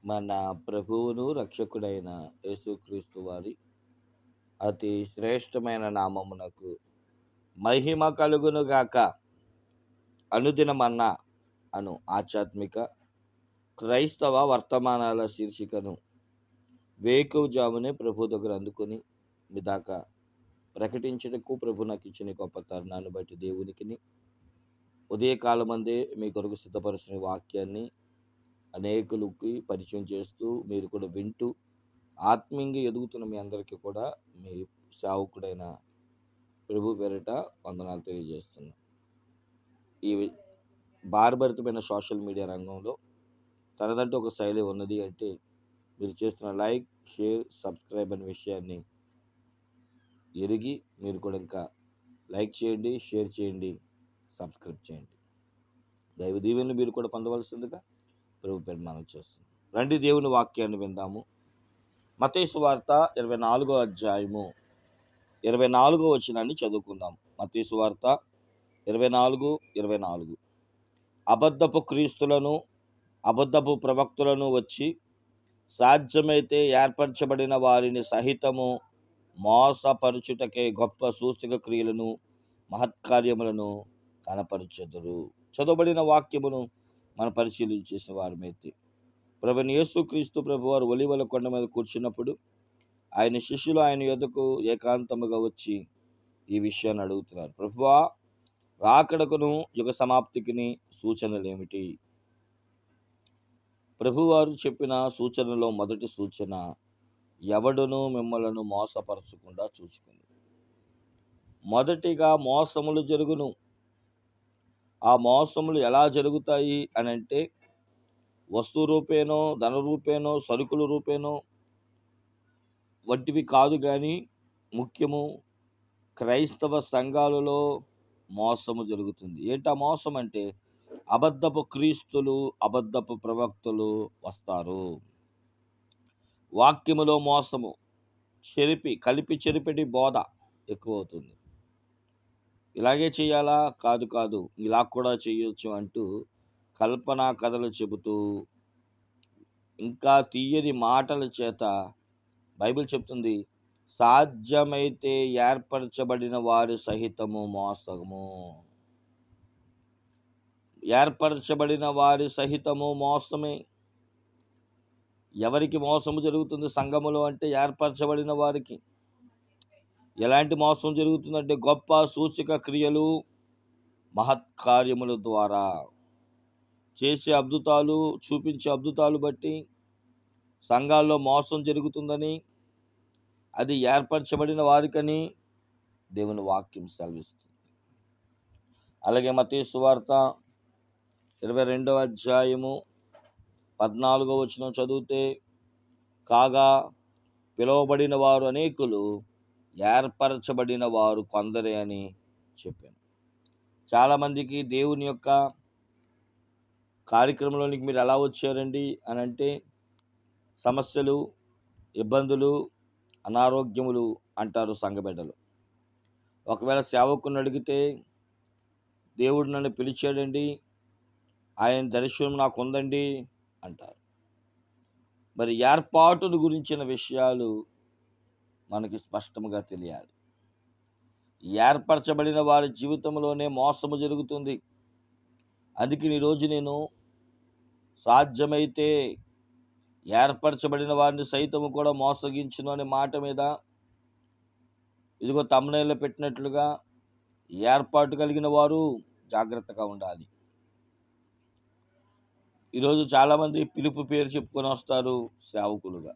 మన ప్రభువును రక్షకుడైన యేసుక్రీస్తు వారి అతి శ్రేష్టమైన నామమునకు మహిమ కలుగును గాక. అనుదినమన్నా అను ఆధ్యాత్మిక క్రైస్తవ వర్తమానాల శీర్షికను వేకువజామునే ప్రభు దగ్గర అందుకొని మీ దాకా ప్రకటించుటకు ప్రభు నాకు ఇచ్చిన గొప్ప తరుణాన్ని బట్టి దేవునికిని, ఉదయకాలమందే మీ కొరకు సిద్ధపరిచిన వాక్యాన్ని అనేకులకి పరిచయం చేస్తూ మీరు కూడా వింటూ ఆత్మీయంగా ఎదుగుతున్న మీ అందరికీ కూడా మీ సేవకుడైన ప్రభు పేరిట వందనాలు తెలియజేస్తున్నాను. ఈ భారభరితమైన సోషల్ మీడియా రంగంలో తనదంటూ ఒక శైలి ఉన్నది అంటే మీరు చేస్తున్న లైక్, షేర్, సబ్స్క్రైబ్ అనే విషయాన్ని ఎరిగి మీరు కూడా ఇంకా లైక్ చేయండి, షేర్ చేయండి, సబ్స్క్రైబ్ చేయండి. దైవ దీవెనలు మీరు కూడా పొందవలసిందిగా ప్రభు పేరు మనం చేస్తున్నాం. రండి దేవుని వాక్యాన్ని విందాము. మత్తయి సువార్త 24వ అధ్యాయము 24వ వచనాన్ని చదువుకుందాం. మత్తయి సువార్త 24:24. అబద్ధపు క్రీస్తులను, అబద్ధపు ప్రవక్తులను వచ్చి సాధ్యమైతే ఏర్పరచబడిన వారిని సహితము మోసపరుచుటకే గొప్ప సూచక క్రియలను, మహత్కార్యములను కనపరచెదరు. చదవబడిన వాక్యమును మనం పరిశీలించేసిన వారమైతే ప్రభువైన యేసుక్రీస్తు ప్రభువారు ఒలీవల కొండ మీద కూర్చున్నప్పుడు ఆయన శిష్యులు ఆయన యొద్దకు ఏకాంతముగా వచ్చి ఈ విషయాన్ని అడుగుతున్నారు. ప్రభువా, రాకడకును యుగ సమాప్తికిని సూచనలు ఏమిటి? ప్రభువారు చెప్పిన సూచనలో మొదటి సూచన, ఎవడును మిమ్మలను మోసపరచకుండా చూసుకుంది. మొదటిగా మోసములు జరుగును. ఆ మోసములు ఎలా జరుగుతాయి అని అంటే, వస్తు రూపేనో, ధన రూపేనో, సరుకుల రూపేనో వంటివి కాదు, కానీ ముఖ్యము క్రైస్తవ సంఘాలలో మోసము జరుగుతుంది. ఏంటా మోసం అంటే, అబద్ధపు క్రీస్తులు, అబద్ధపు ప్రవక్తలు వస్తారు. వాక్యములో మోసము, కలిపి చెరిపెడి బోధ ఎక్కువ అవుతుంది. ఇలాగే చేయాలా? కాదు కాదు, ఇలా కూడా చేయొచ్చు అంటూ కల్పనా కథలు చెబుతూ ఇంకా తీయని మాటల చేత బైబిల్ చెప్తుంది, సాధ్యమైతే ఏర్పరచబడిన వారి సహితము మోసము. ఏర్పరచబడిన వారి సహితము మోసమే. ఎవరికి మోసము జరుగుతుంది సంఘములో అంటే? ఏర్పరచబడిన వారికి. ఎలాంటి మోసం జరుగుతుందంటే, గొప్ప సూచక క్రియలు, మహత్కార్యముల ద్వారా చేసే అద్భుతాలు, చూపించే అద్భుతాలు బట్టి సంఘాల్లో మోసం జరుగుతుందని, అది ఏర్పరచబడిన వారికని దేవుని వాక్యం సెలవిస్తుంది. అలాగే మత్తయి సువార్త 22వ అధ్యాయము 14వ వచనం చదివితే, కాగా పిలువబడిన వారు అనేకులు, ఏర్పరచబడిన వారు కొందరే అని చెప్పాను. చాలామందికి దేవుని యొక్క కార్యక్రమంలోనికి మీరు ఎలా వచ్చారండి అని అంటే, సమస్యలు, ఇబ్బందులు, అనారోగ్యములు అంటారు సంఘ బిడ్డలు. ఒకవేళ సేవకుని అడిగితే, దేవుడు నన్ను పిలిచాడండి, ఆయన దర్శనం నాకు ఉందండి అంటారు. మరి ఏర్పాటును గురించిన విషయాలు మనకి స్పష్టంగా తెలియాలి. ఏర్పరచబడిన వారి జీవితంలోనే మోసము జరుగుతుంది. అందుకే ఈరోజు నేను సాధ్యమైతే ఏర్పరచబడిన వారిని సైతము కూడా మోసగించును అనే మాట మీద, ఇదిగో తమ్మునైలో పెట్టినట్లుగా, ఏర్పాటు కలిగిన వారు జాగ్రత్తగా ఉండాలి. ఈరోజు చాలామంది పిలుపు పేరు చెప్పుకొని వస్తారు సేవకులుగా.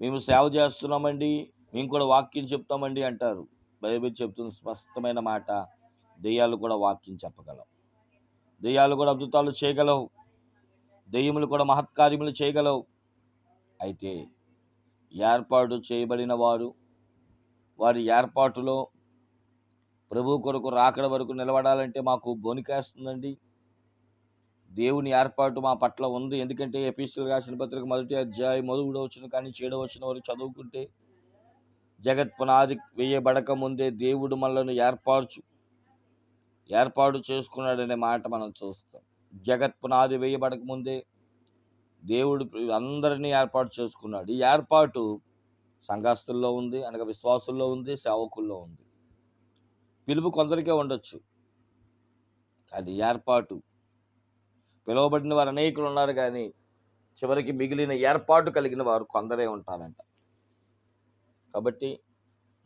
మేము సేవ చేస్తున్నామండి, మేము కూడా వాక్యం చెప్తామండి అంటారు. బైబిల్ చెప్తున్న స్పష్టమైన మాట, దెయ్యాలు కూడా వాక్యం చెప్పగలవు, దెయ్యాలు కూడా అద్భుతాలు చేయగలవు, దెయ్యములు కూడా మహత్కార్యములు చేయగలవు. అయితే ఏర్పాటు చేయబడిన వారు వారి ఏర్పాటులో ప్రభు కొరకు రాకడ వరకు నిలబడాలంటే మాకు బోనికేస్తుందండి. దేవుని ఏర్పాటు మా పట్ల ఉంది. ఎందుకంటే ఎఫెసీయులకు రాసిన పత్రిక 1వ అధ్యాయం 1వ వచనం కానీ 7వ వచనం వరకు చదువుకుంటే, జగత్ పునాది వేయబడక ముందే దేవుడు మనలను ఏర్పాటు చేసుకున్నాడనే మాట మనం చూస్తాం. జగత్ పునాది వేయబడక ముందే దేవుడు అందరినీ ఏర్పాటు చేసుకున్నాడు. ఈ ఏర్పాటు సంఘస్థుల్లో ఉంది, అనగా విశ్వాసుల్లో ఉంది, సేవకుల్లో ఉంది. పిలుపు కొందరికే ఉండొచ్చు, అది ఏర్పాటు. పిలువబడిన వారు అనేకులు ఉన్నారు, కానీ చివరికి మిగిలిన ఏర్పాటు కలిగిన వారు కొందరే ఉంటారంట. కాబట్టి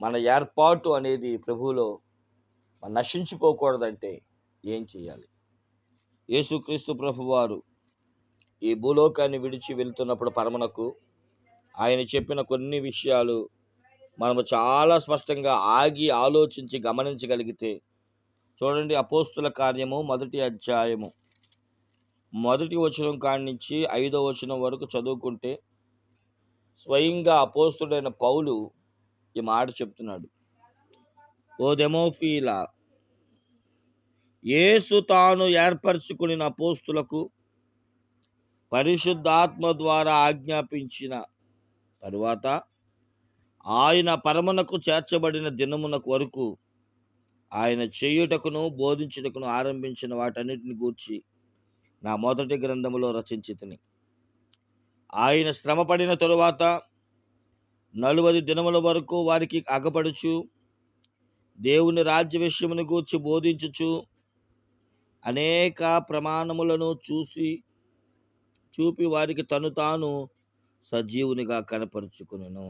మన ఏర్పాటు అనేది ప్రభువులో నశించిపోకూడదంటే ఏం చేయాలి? యేసుక్రీస్తు ప్రభువారు ఈ భూలోకాన్ని విడిచి వెళ్తున్నప్పుడు పరమునకు ఆయన చెప్పిన కొన్ని విషయాలు మనము చాలా స్పష్టంగా ఆగి ఆలోచించి గమనించగలిగితే చూడండి. అపోస్తుల కార్యము 1వ అధ్యాయము 1వ వచనం కాడి నుంచి 5వ వచనం వరకు చదువుకుంటే స్వయంగా అపోస్తుడైన పౌలు ఈ మాట చెప్తున్నాడు. ఓ దెమోఫీలా, యేసు తాను ఏర్పరచుకుని అపోస్తులకు పరిశుద్ధాత్మ ద్వారా ఆజ్ఞాపించిన తరువాత ఆయన పరమునకు చేర్చబడిన దినమునకు వరకు ఆయన చేయుటకును బోధించుటకును ఆరంభించిన వాటన్నిటిని గూర్చి నా మొదటి గ్రంథములో రచించితిని. ఆయన శ్రమపడిన తరువాత 40 దినముల వరకు వారికి అగపడుచు దేవుని రాజ్య విషయమును గూర్చి బోధించుచు అనేక ప్రమాణములను చూపి వారికి తను తాను సజీవునిగా కనపరుచుకునెను.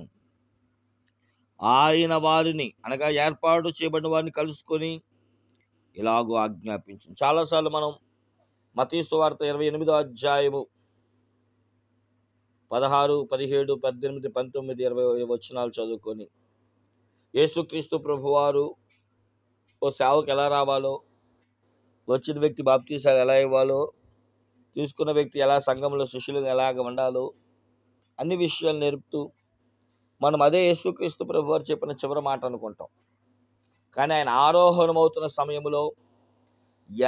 ఆయన వారిని, అనగా ఏర్పాటు చేయబడిన వారిని కలుసుకొని ఇలాగూ ఆజ్ఞాపించింది. చాలాసార్లు మనం మత్తయి సువార్త 28వ అధ్యాయము 16, 17, 18, 19, 20 వచనాలు చదువుకొని యేసుక్రీస్తు ప్రభువారు ఓ సేవకు ఎలా రావాలో, వచ్చిన వ్యక్తి బాప్తీసాలు ఎలా ఇవ్వాలో, తీసుకున్న వ్యక్తి ఎలా సంఘంలో శిష్యులుగా ఎలాగ ఉండాలో అన్ని విషయాలు నేర్పుతూ మనం అదే యేసుక్రీస్తు ప్రభువారు చెప్పిన చివరి మాట అనుకుంటాం. కానీ ఆయన ఆరోహణమవుతున్న సమయంలో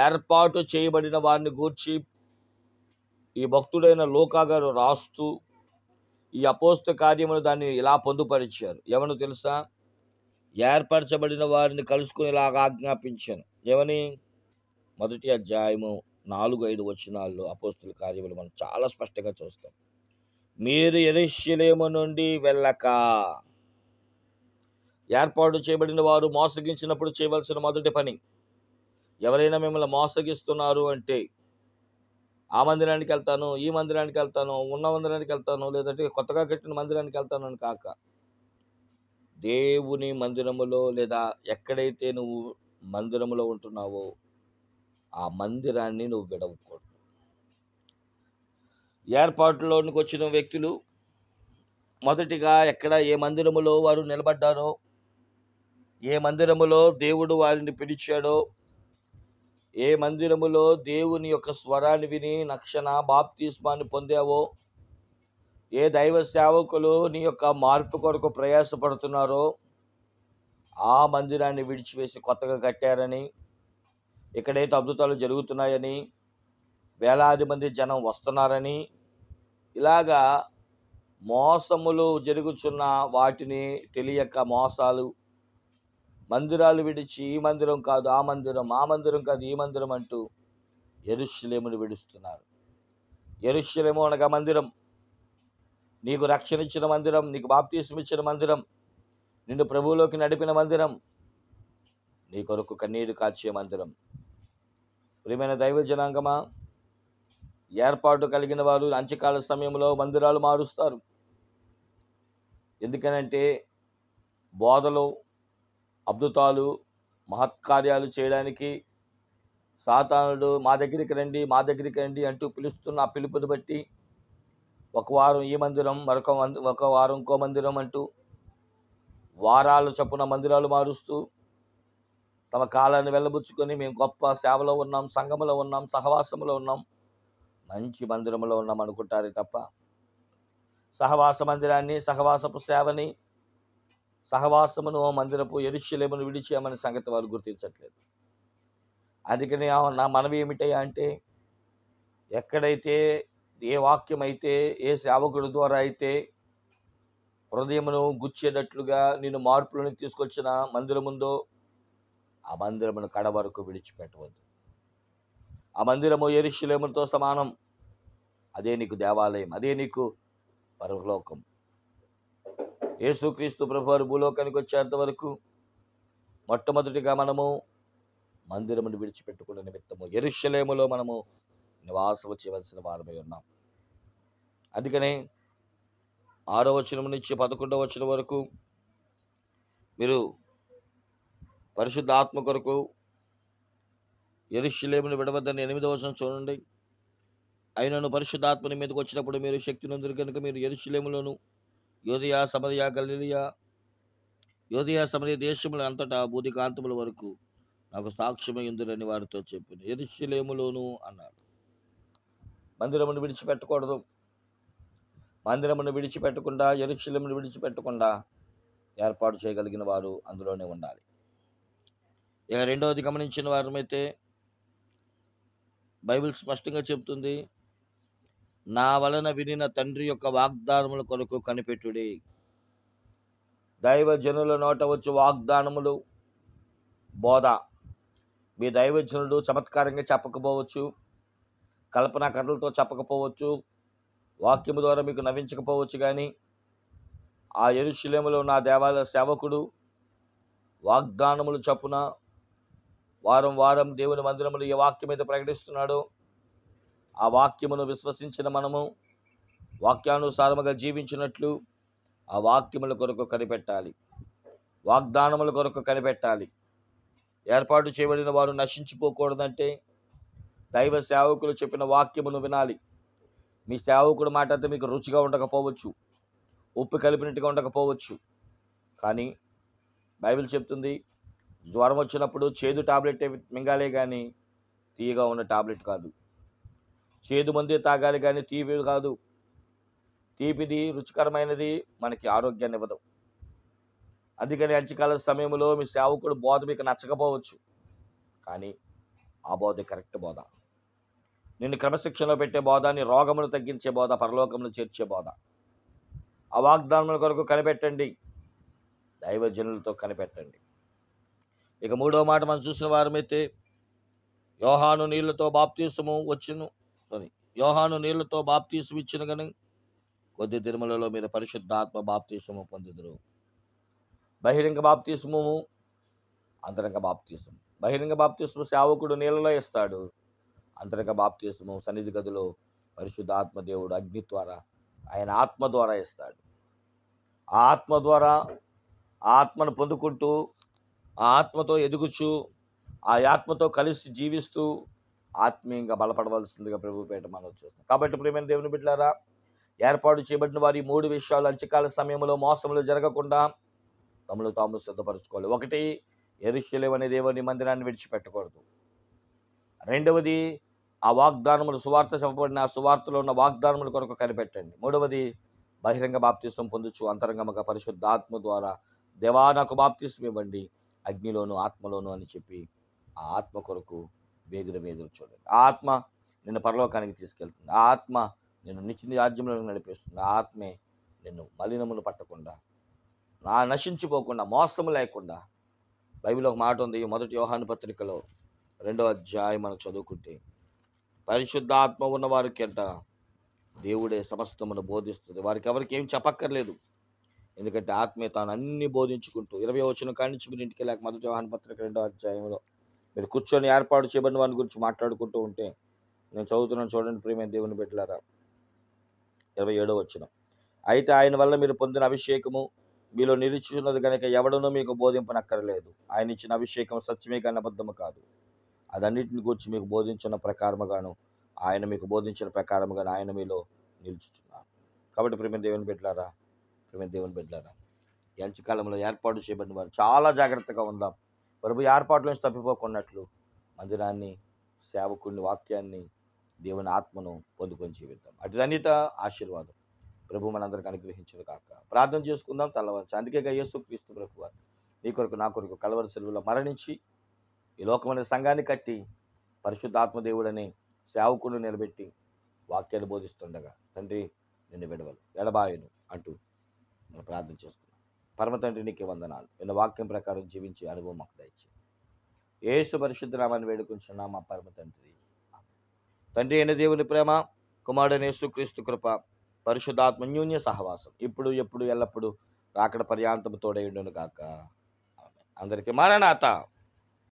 ఏర్పాటు చేయబడిన వారిని గూర్చి ఈ భక్తుడైన లూకా గారు రాస్తూ ఈ అపోస్తల కార్యములు దాన్ని ఇలా పొందుపరిచారు. ఏమని తెలుసా? ఏర్పరచబడిన వారిని కలుసుకుని ఇలాగ ఆజ్ఞాపించాను. ఏమని? 1వ అధ్యాయము 4, 5 వచనాల్లో అపోస్తల కార్యములు మనం చాలా స్పష్టంగా చూస్తాం. మీరు యెరూషలేము నుండి వెళ్ళక. ఏర్పాటు చేయబడిన వారు మోసగించినప్పుడు చేయవలసిన మొదటి పని, ఎవరైనా మిమ్మల్ని మోసగిస్తున్నారు అంటే ఆ మందిరానికి వెళ్తాను, ఈ మందిరానికి వెళ్తాను, ఉన్న మందిరానికి వెళ్తాను, లేదంటే కొత్తగా కట్టిన మందిరానికి వెళ్తాను అని కాక, దేవుని మందిరములో లేదా ఎక్కడైతే నువ్వు మందిరములో ఉంటున్నావో ఆ మందిరాన్ని నువ్వు విడవకూడదు. ఏర్పాటులోనికి వచ్చిన వ్యక్తులు మొదటిగా ఏ మందిరములో వారు నిలబడ్డారో, ఏ మందిరములో దేవుడు వారిని పిలిచాడో, ఏ మందిరములో దేవుని యొక్క స్వరాన్ని విని రక్షణ బాప్తిస్మాన్ని పొందావో, ఏ దైవ సేవకులు నీ యొక్క మార్పు కొరకు ప్రయాసపడుతున్నారో ఆ మందిరాన్ని విడిచివేసి కొత్తగా కట్టారని, ఇక్కడైతే అద్భుతాలు జరుగుతున్నాయని, వేలాది మంది జనం వస్తున్నారని, ఇలాగా మోసములు జరుగుతున్న వాటిని తెలియక మోసాలు, మందిరాలు విడిచి ఈ మందిరం కాదు ఆ మందిరం, ఆ మందిరం కాదు ఈ మందిరం అంటూ యెరూషలేమును విడుస్తున్నారు. యెరూషలేము అనగా మందిరం, నీకు రక్షణ ఇచ్చిన మందిరం, నీకు బాప్తిస్మం ఇచ్చిన మందిరం, నిన్ను ప్రభువులోకి నడిపిన మందిరం, నీ కొరకు కన్నీరు కాచే మందిరం. ప్రియమైన దైవ జనాంగమా, ఏర్పాటు కలిగిన వారు అంత్యకాల సమయంలో మందిరాలు మారుస్తారు. ఎందుకనంటే బోధలు, అద్భుతాలు, మహత్కార్యాలు చేయడానికి సాతానుడు మా దగ్గరికి రండి, మా దగ్గరికి రండి అంటూ పిలుస్తున్న ఆ పిలుపుని బట్టి ఒక వారం ఈ మందిరం, ఒక వారం ఇంకో మందిరం అంటూ వారాలు చొప్పున మందిరాలు మారుస్తూ తమ కాలాన్ని వెళ్ళబుచ్చుకొని మేము గొప్ప సేవలో ఉన్నాం, సంఘములో ఉన్నాం, సహవాసంలో ఉన్నాం, మంచి మందిరంలో ఉన్నాం అనుకుంటారే తప్ప సహవాస మందిరాన్ని, సహవాసపు సేవని, సహవాసమును మందిరపు యెరూషలేమును విడిచేయమనే సంగతి వారు గుర్తించట్లేదు. అందుకని నా మనవి ఏమిటయ్యా అంటే, ఎక్కడైతే ఏ వాక్యం అయితే, ఏ సేవకుడి ద్వారా అయితే హృదయమును గుచ్చేటట్లుగా నిన్ను మార్పులను తీసుకొచ్చిన మందిరముందో ఆ మందిరమును కడ వరకు విడిచిపెట్టవద్దు. ఆ మందిరము యెరూషలేముతో సమానం. అదే నీకు దేవాలయం, అదే నీకు పరలోకం. యేసుక్రీస్తు ప్రభువారు భూలోకానికి వచ్చేంత వరకు మొట్టమొదటిగా మనము మందిరమును విడిచిపెట్టుకున్న నిమిత్తము యెరూషలేములో మనము నివాసము చేయవలసిన వారమై ఉన్నాం. అందుకనే 6వ వచనం నుంచి 11వ వచనం వరకు మీరు పరిశుద్ధ ఆత్మ కొరకు యెరూషలేమును విడవద్దని 8వ వచనం చూడండి. అయినను పరిశుద్ధాత్మని మీదకి వచ్చినప్పుడు మీరు శక్తి నొందురు కనుక మీరు యెరూషలేములోను యోదయ సమరయ గలిలయ దేశముల అంతటా భూదికాంతముల వరకు నాకు సాక్ష్యమై ఉందిరని వారితో చెప్పింది. యెరూషలేములోను అన్నాడు. మందిరమును విడిచిపెట్టకూడదు. మందిరమును విడిచిపెట్టకుండా, యెరూషలేమును విడిచిపెట్టకుండా ఏర్పాటు చేయగలిగిన వారు అందులోనే ఉండాలి. ఇక రెండవది గమనించిన వారమైతే బైబిల్ స్పష్టంగా చెప్తుంది, నా వలన వినిన తండ్రి యొక్క వాగ్దానముల కొరకు కనిపెట్టుడి. దైవజనుల నోట వచ్చు వాగ్దానములు, బోధ. మీ దైవజనుడు చమత్కారంగా చెప్పకపోవచ్చు, కల్పనా కథలతో చెప్పకపోవచ్చు, వాక్యము ద్వారా మీకు నవ్వించకపోవచ్చు, కానీ ఆ యెరూషలేములో నా దేవాలయ సేవకుడు వాగ్దానములు చొప్పున వారం వారం దేవుని మందిరములు ఏ వాక్యం అయితే ప్రకటిస్తున్నాడో ఆ వాక్యమును విశ్వసించిన మనము వాక్యానుసారముగా జీవించినట్లు ఆ వాక్యముల కొరకు కనిపెట్టాలి, వాగ్దానముల కొరకు కనిపెట్టాలి. ఏర్పాటు చేయబడిన వారు నశించిపోకూడదంటే దైవ సేవకులు చెప్పిన వాక్యమును వినాలి. మీ సేవకుడు మాట అయితే మీకు రుచిగా ఉండకపోవచ్చు, ఉప్పు కలిపినట్టుగా ఉండకపోవచ్చు, కానీ బైబిల్ చెప్తుంది, జ్వరం వచ్చినప్పుడు చేదు టాబ్లెట్ మింగాలే కానీ తీయగా ఉన్న టాబ్లెట్ కాదు. చేదు మందే తాగాలి కానీ తీపి కాదు. తీపిది రుచికరమైనది మనకి ఆరోగ్యాన్ని ఇవ్వదు. అందుకని అంత్యకాల సమయంలో మీ సేవకుడు బోధ మీకు నచ్చకపోవచ్చు, కానీ ఆ బోధ కరెక్ట్ బోధ, నిన్ను క్రమశిక్షణలో పెట్టే బోధ, నీ రోగమును తగ్గించే బోధ, పరలోకమును చేర్చే బోధ. ఆ వాగ్దానముల కొరకు కనిపెట్టండి, దైవజనులతో కనిపెట్టండి. ఇక 3వ మాట మనం చూసిన వారమైతే యోహాను నీళ్లతో బాప్తీసం ఇచ్చిన కానీ కొద్ది దినములలో మీరు పరిశుద్ధాత్మ బాప్తీసము పొందుదురు. బహిరంగ బాప్తీసము, అంతరంగ బాప్తీసము. బహిరంగ బాప్తీసము సేవకుడు నీళ్ళలో ఇస్తాడు. అంతరంగ బాప్తీసము సన్నిధి గదిలో పరిశుద్ధాత్మ దేవుడు అగ్ని ద్వారా, ఆయన ఆత్మ ద్వారా ఇస్తాడు. ఆ ఆత్మ ద్వారా ఆ ఆత్మను పొందుకుంటూ, ఆ ఆత్మతో ఎదుగుచూ, ఆ ఆత్మతో కలిసి జీవిస్తూ ఆత్మీయంగా బలపడవలసిందిగా ప్రభు పేట మనం చేస్తాం. కాబట్టి ప్రియమైన దేవుని బిడ్డలారా, ఏర్పాటు చేయబడిన వారి 3 విషయాలు అంత్యకాల సమయంలో మోసములు జరగకుండా తమను తాము సిద్ధపరచుకోవాలి. 1, యెరూషలేము అనే దేవుని మందిరాన్ని విడిచిపెట్టకూడదు. 2వది, ఆ వాగ్దానములు, సువార్త చెప్పబడిన ఆ సువార్తలో ఉన్న వాగ్దానముల కొరకు కనిపెట్టండి. 3వది, బహిరంగ బాప్తీసం పొందుచు అంతరంగముగా పరిశుద్ధాత్మ ద్వారా దేవా నాకు బాప్తీసం ఇవ్వండి అగ్నిలోను ఆత్మలోను అని చెప్పి ఆ ఆత్మ కొరకు వేగుల మీద చూడండి. ఆ ఆత్మ నిన్ను పరలోకానికి తీసుకెళ్తుంది. ఆ ఆత్మ నిన్ను నిత్య రాజ్యంలో నడిపిస్తుంది. ఆ ఆత్మే నిన్ను మలినములు పట్టకుండా, నశించిపోకుండా, మోసము లేకుండా. బైబిల్ ఒక మాట ఉంది, 1 యోహాను పత్రికలో 2వ అధ్యాయం మనం చదువుకుంటే, పరిశుద్ధాత్మ ఉన్న వారికంట దేవుడే సమస్తమును బోధిస్తుంది. వారికి ఎవరికి ఏం చెప్పక్కర్లేదు, ఎందుకంటే ఆత్మే తాను అన్ని బోధించుకుంటూ. 20వ వచనం కాడి నుంచి మీరు ఇంటికి వెళ్ళాక 1 యోహాను పత్రిక 2వ అధ్యాయంలో మీరు కూర్చొని ఏర్పాటు చేయబడిన వారి గురించి మాట్లాడుకుంటూ ఉంటే, నేను చదువుతున్నాను చూడండి ప్రియమైన దేవుని బిడ్డలారా. 27వ వచనం, అయితే ఆయన వల్ల మీరు పొందిన అభిషేకము మీలో నిలిచియున్నది కనుక ఎవడనూ మీకు బోధింపనక్కర్లేదు. ఆయన ఇచ్చిన అభిషేకం సత్యమే కానీ అబద్ధము కాదు. అదన్నిటిని గురించి మీకు బోధించిన ప్రకారముగాను, ఆయన మీకు బోధించిన ప్రకారముగాను ఆయన మీలో నిలుచుచున్నారు. కాబట్టి ప్రియమైన దేవుని బిడ్డలారా, ఈ అంత్యకాలంలో ఏర్పాటు చేయబడిన వారు చాలా జాగ్రత్తగా ఉందాం. ప్రభు ఏర్పాటు నుంచి తప్పిపోకున్నట్లు మందిరాన్ని, సేవకుడిని, వాక్యాన్ని, దేవుని ఆత్మను పొందుకొని జీవిద్దాం. అటు ధన్యత, ఆశీర్వాదం ప్రభు మనందరికి అనుగ్రహించును కాక. ప్రార్థన చేసుకుందాం తలవంచి. అందుకే యేసుక్రీస్తు ప్రభువు నీ కొరకు నా కొరకు కల్వరి శిలువలో మరణించి ఈ లోకమైన సంఘాన్ని కట్టి పరిశుద్ధాత్మ దేవుడని సేవకుడిని నిలబెట్టి వాక్యాన్ని బోధిస్తుండగా తండ్రి నిన్ను విడవలు ఎడబాయను అంటూ మనం ప్రార్థన చేసుకున్నాం. పరమ తండ్రి నీకే వందనాలు. నిన్న వాక్యం ప్రకారం జీవించే అనుభవం మాకు దయచేయి. యేసు పరిశుద్ధ నామాన్ని వేడుకుంటున్నాం మా పరమ తండ్రి. తండ్రి అయిన దేవుని ప్రేమ, కుమారుడైన యేసుక్రీస్తు కృప, పరిశుద్ధాత్మ అన్యోన్య సహవాసం ఇప్పుడు ఎప్పుడు ఎల్లప్పుడు రాకడ పర్యాంతము తోడై ఉండును గాక. అందరికీ మరణాత.